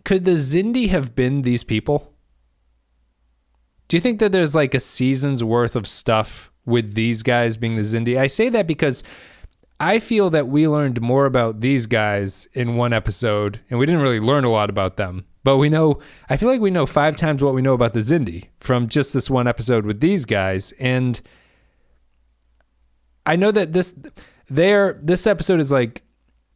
Could the Xindi have been these people? Do you think that there's like a season's worth of stuff with these guys being the Xindi? I say that because I feel that we learned more about these guys in one episode, and we didn't really learn a lot about them. But I feel like we know 5 times what we know about the Xindi from just this one episode with these guys. And I know that this episode is like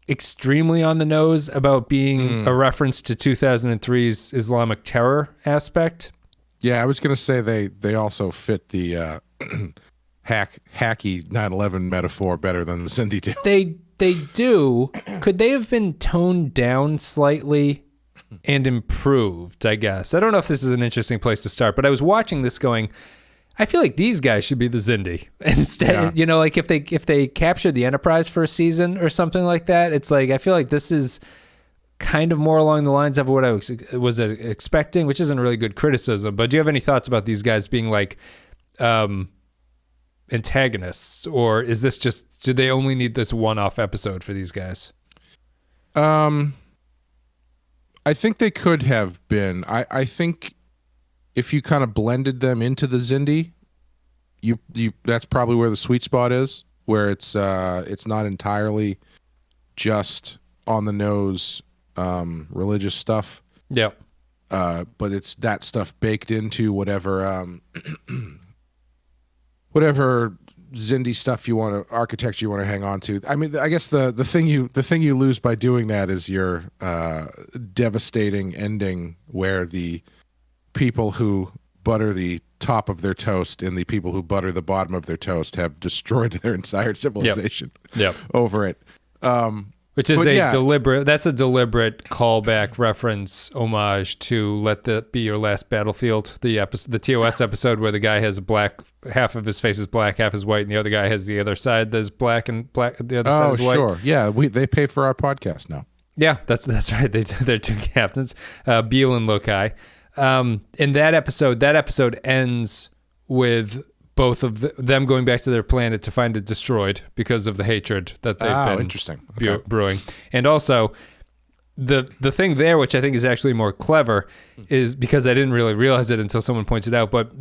extremely on the nose about being a reference to 2003's Islamic terror aspect. Yeah, I was going to say they also fit the hacky 9/11 metaphor better than the Xindi do. They do. Could they have been toned down slightly and improved, I guess? I don't know if this is an interesting place to start, but I was watching this going, I feel like these guys should be the Xindi instead. Yeah. Like if they captured the Enterprise for a season or something like that, it's like I feel like this is kind of more along the lines of what I was expecting, which isn't really good criticism. But do you have any thoughts about these guys being like antagonists, or is this just, do they only need this one-off episode for these guys? I think they could have been. I think if you kind of blended them into the Xindi, you that's probably where the sweet spot is, where it's not entirely just on the nose religious stuff. Yeah. But it's that stuff baked into whatever whatever Xindi stuff you want to, architecture you want to hang on to. I mean, I guess the thing you lose by doing that is your devastating ending, where the people who butter the top of their toast and the people who butter the bottom of their toast have destroyed their entire civilization over it. Which is deliberate callback reference homage to Let That Be Your Last Battlefield, the TOS episode where the guy has half of his face is black, half is white, and the other guy has the other side that's black, the other side is white. Oh, sure. Yeah, they pay for our podcast now. Yeah, that's right. They're two captains, Beale and Lokai. In that episode ends with both of them going back to their planet to find it destroyed because of the hatred that they've been brewing. And also, the thing there, which I think is actually more clever, is because I didn't really realize it until someone points it out, but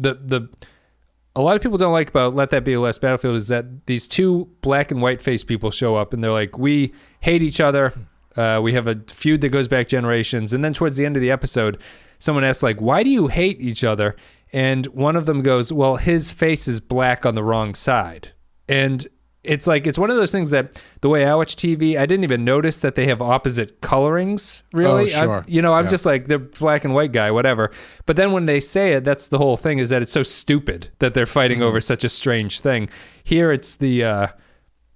a lot of people don't like about Let That Be Your Last Battlefield is that these two black and white face people show up and they're like, we hate each other. We have a feud that goes back generations. And then towards the end of the episode, someone asks, like, why do you hate each other? And one of them goes, well, his face is black on the wrong side. And it's like, it's one of those things that the way I watch TV, I didn't even notice that they have opposite colorings, really. Oh, sure. I'm just like, they're black and white guy, whatever. But then when they say it, that's the whole thing, is that it's so stupid that they're fighting over such a strange thing. Here it's the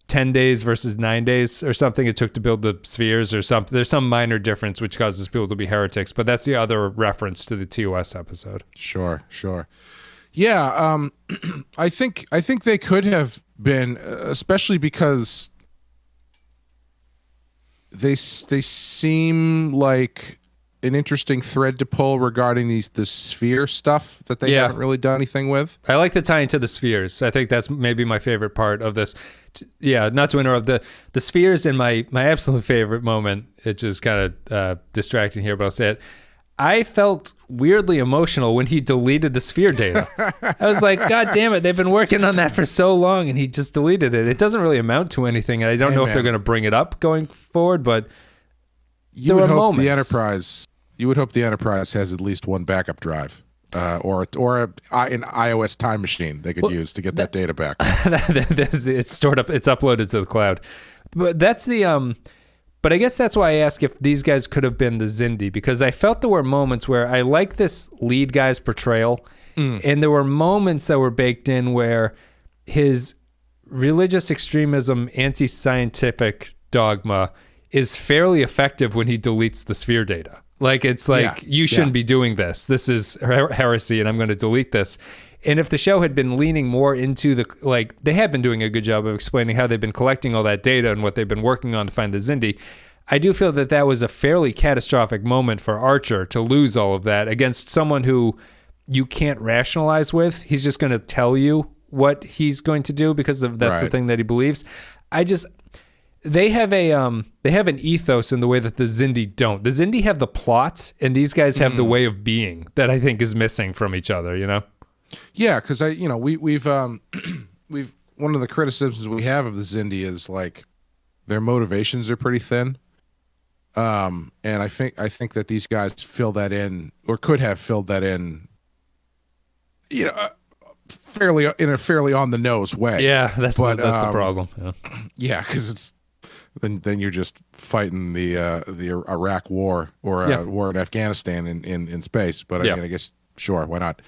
10 days versus 9 days or something it took to build the spheres or something. There's some minor difference which causes people to be heretics, but that's the other reference to the TOS episode. Sure. Yeah, I think they could have been, especially because they seem like an interesting thread to pull regarding the sphere stuff that they haven't really done anything with. I like the tie into the spheres. I think that's maybe my favorite part of this. Not to interrupt, the spheres in my absolute favorite moment, it's just kind of distracting here, but I'll say it. I felt weirdly emotional when he deleted the sphere data. I was like, God damn it, they've been working on that for so long and he just deleted it. It doesn't really amount to anything, and I don't know if they're going to bring it up going forward, but there were moments. You would hope the Enterprise has at least one backup drive, or an iOS time machine they could use to get that data back. It's stored up. It's uploaded to the cloud. But that's the. But I guess that's why I ask if these guys could have been the Xindi, because I felt there were moments where I like this lead guy's portrayal, and there were moments that were baked in where his religious extremism, anti-scientific dogma is fairly effective when he deletes the sphere data. Like, it's like, you shouldn't be doing this. This is heresy, and I'm going to delete this. And if the show had been leaning more into they had been doing a good job of explaining how they've been collecting all that data and what they've been working on to find the Xindi, I do feel that was a fairly catastrophic moment for Archer to lose all of that against someone who you can't rationalize with. He's just going to tell you what he's going to do because that's the thing that he believes. they have an ethos in the way that the Xindi don't. The Xindi have the plots, and these guys have the way of being that I think is missing from each other. You know? Yeah, because we've one of the criticisms we have of the Xindi is like their motivations are pretty thin. And I think that these guys fill that in, or could have filled that in, fairly on the nose way. Yeah, that's the problem. Yeah, because it's then you're just fighting the Iraq War or a war in Afghanistan in space. But I mean, I guess sure, why not?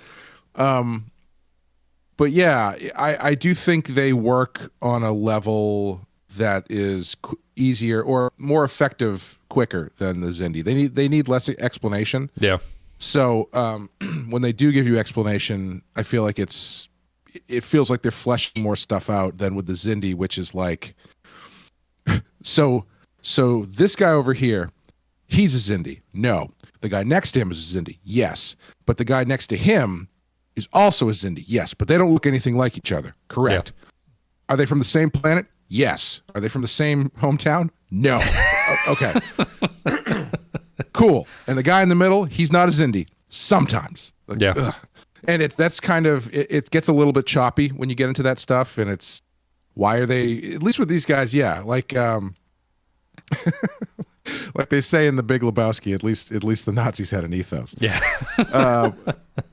But yeah, I do think they work on a level that is easier or more effective quicker than the Xindi. They need less explanation. Yeah. So when they do give you explanation, I feel like it feels like they're fleshing more stuff out than with the Xindi, which is like, so this guy over here, he's a Xindi. No. The guy next to him is a Xindi. Yes. But the guy next to him is also a Xindi. Yes. But they don't look anything like each other. Correct. Yeah. Are they from the same planet? Yes. Are they from the same hometown? No. Okay. Cool. And the guy in the middle, he's not a Xindi. Sometimes. Like, yeah. Ugh. And that's kind of, it gets a little bit choppy when you get into that stuff. And it's, why are they, at least with these guys, yeah, like like they say in The Big Lebowski, at least the Nazis had an ethos. Yeah.